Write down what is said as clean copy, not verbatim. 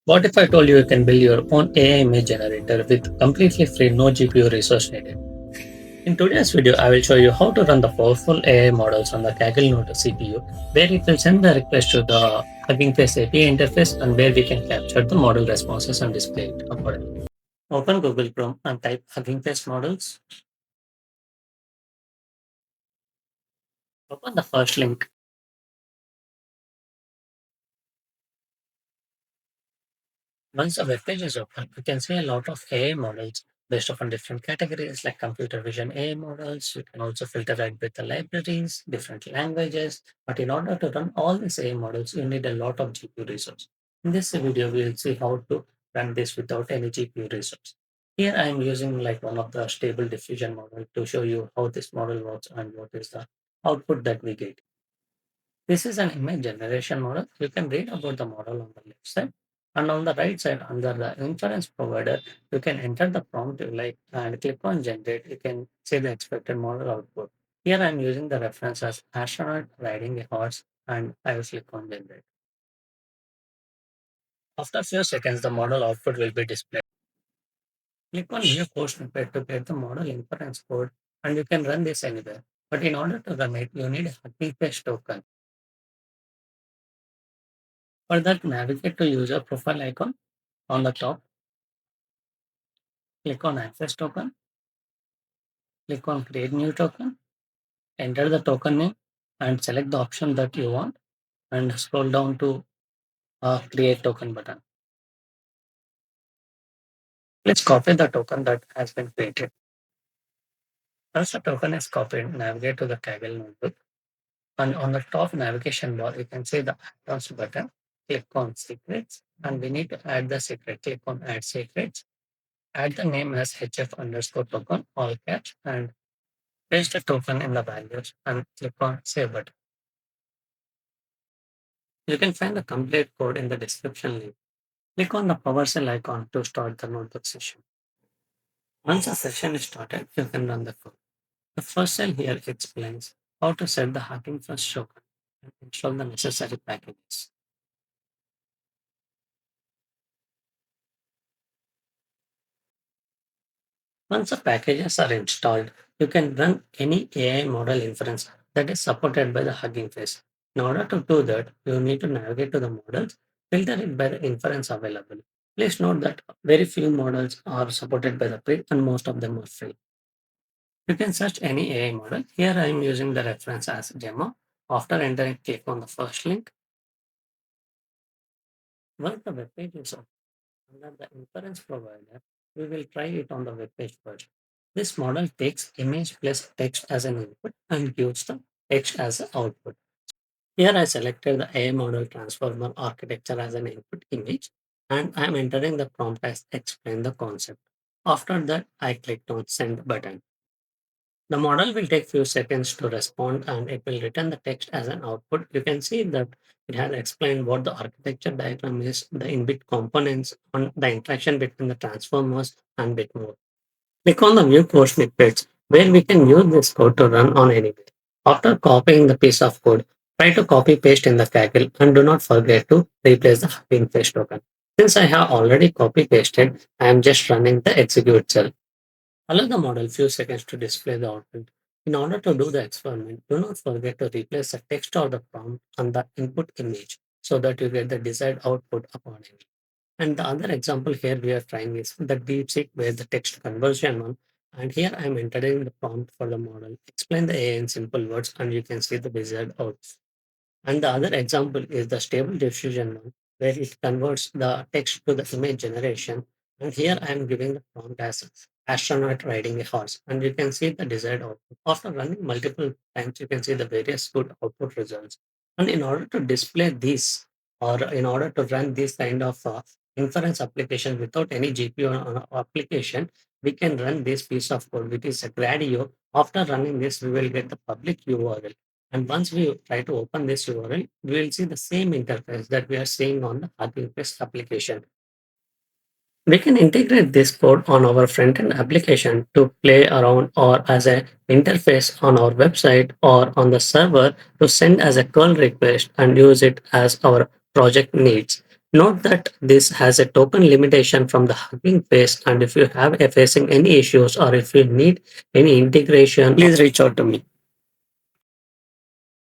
What if I told you you can build your own AI image generator with completely free, no GPU resource needed? In today's video, I will show you how to run the powerful AI models on the Kaggle Node CPU, where it will send the request to the HuggingFace API interface and where we can capture the model responses and display it accordingly. Open Google Chrome and type HuggingFace models. Open the first link. Once the web page is open, you can see a lot of AI models based on different categories like computer vision AI models. You can also filter it with the libraries, different languages. But in order to run all these AI models, you need a lot of GPU resource. In this video, we will see how to run this without any GPU resource. Here I am using like one of the stable diffusion model to show you how this model works and what is the output that we get. This is an image generation model. You can read about the model on the left side. And on the right side, under the inference provider, you can enter the prompt like and click on generate. You can see the expected model output. Here I'm using the reference as astronaut riding a horse and I will click on generate. After a few seconds, the model output will be displayed. Click on new code snippet to get the model inference code and you can run this anywhere. But in order to run it, you need a HuggingFace token. For that, navigate to user profile icon on the top. Click on access token, click on create new token, enter the token name and select the option that you want and scroll down to create token button. Let's copy the token that has been created. Once the token is copied, navigate to the Kaggle notebook and on the top navigation bar, you can see the add-ons button. Click on secrets and we need to add the secret. Click on add secrets. Add the name as HF underscore token, all caps and paste the token in the values and click on save button. You can find the complete code in the description link. Click on the PowerShell icon to start the notebook session. Once a session is started, you can run the code. The first cell here explains how to set the hacking first token and install the necessary packages. Once the packages are installed, you can run any AI model inference that is supported by the Hugging Face. In order to do that, you need to navigate to the models, filter it by the inference available. Please note that very few models are supported by the pre and most of them are free. You can search any AI model. Here I am using the reference as demo. After entering, click on the first link. Once the web page is open, under the inference provider, we will try it on the web page first. This model takes image plus text as an input and gives the text as an output. Here I selected the AI model transformer architecture as an input image and I am entering the prompt as explain the concept. After that, I clicked on send button. The model will take few seconds to respond and it will return the text as an output. You can see that it has explained what the architecture diagram is, the inbit components, and the interaction between the transformers and bit more. Click on the view code snippets where we can use this code to run on anywhere. After copying the piece of code, try to copy paste in the Kaggle and do not forget to replace the Hugging Face token. Since I have already copy pasted, I am just running the execute cell. Allow the model few seconds to display the output. In order to do the experiment, do not forget to replace the text or the prompt on the input image so that you get the desired output accordingly. And the other example here we are trying is the DeepSeek where the text conversion one. And here I'm entering the prompt for the model. Explain the AI in simple words and you can see the desired output. And the other example is the stable diffusion one, where it converts the text to the image generation. And here I am giving the prompt as astronaut riding a horse. And you can see the desired output. After running multiple times, you can see the various good output results. And in order to display these, or in order to run this kind of inference application without any GPU application, we can run this piece of code, which is a Gradio. After running this, we will get the public URL and once we try to open this URL, we will see the same interface that we are seeing on the HuggingFace application. We can integrate this code on our front-end application to play around or as an interface on our website or on the server to send as a curl request and use it as our project needs. Note that this has a token limitation from the Hugging Face, and if you have facing any issues or if you need any integration, please reach out to me.